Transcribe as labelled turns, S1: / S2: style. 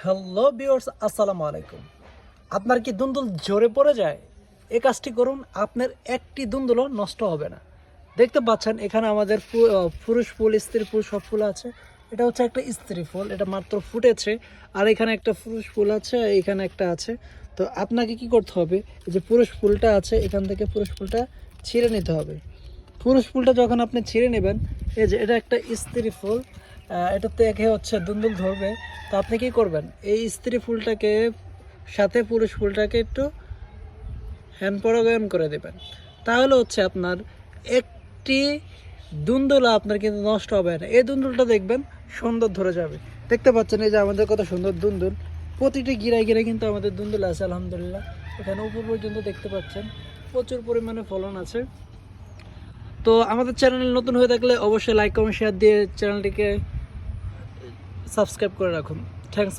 S1: Hello viewers, আসসালামু আলাইকুম। আপনার কি দুন্দুল ঝরে পড়ে যায়? এই কাজটি করুন, আপনার একটি দুন্দুলও নষ্ট হবে না। দেখতে পাচ্ছেন এখানে আমাদের পুরুষ ফুল, স্ত্রী ফুল সব ফুল আছে। এটা হচ্ছে একটা স্ত্রী ফুল, এটা মাত্র ফুটেছে। আর এখানে একটা পুরুষ ফুল আছে, এখানে একটা আছে। তো আপনাকে কি করতে হবে, এই যে পুরুষ ফুলটা আছে এখান থেকে পুরুষ ফুলটা ছিঁড়ে নিতে হবে। পুরুষ ফুলটা যখন আপনি ছিঁড়ে নেবেন, এই যে এটা একটা স্ত্রী ফুল, এটাতে একে হচ্ছে দুন্দুল ধরবে। তো আপনি কি করবেন, এই স্ত্রী ফুলটাকে সাথে পুরুষ ফুলটাকে একটু হ্যান্ড পরাগায়ন করে দেবেন। তাহলে হচ্ছে আপনার একটি দুন্দুল আপনার কিন্তু নষ্ট হবে না। এই দুন্দুলটা দেখবেন সুন্দর ধরে যাবে। দেখতে পাচ্ছেন এই যে আমাদের কত সুন্দর দুন্দুল, প্রতিটি গিরায় গিরায় কিন্তু আমাদের দুন্দুল আছে আলহামদুলিল্লাহ। এখানে উপর পর্যন্ত দেখতে পাচ্ছেন প্রচুর পরিমাণে ফলন আছে। তো আমাদের চ্যানেল নতুন হয়ে থাকলে অবশ্যই লাইক কমেন্ট শেয়ার দিয়ে চ্যানেলটিকে সাবস্ক্রাইব করে রাখুন। থ্যাংকস।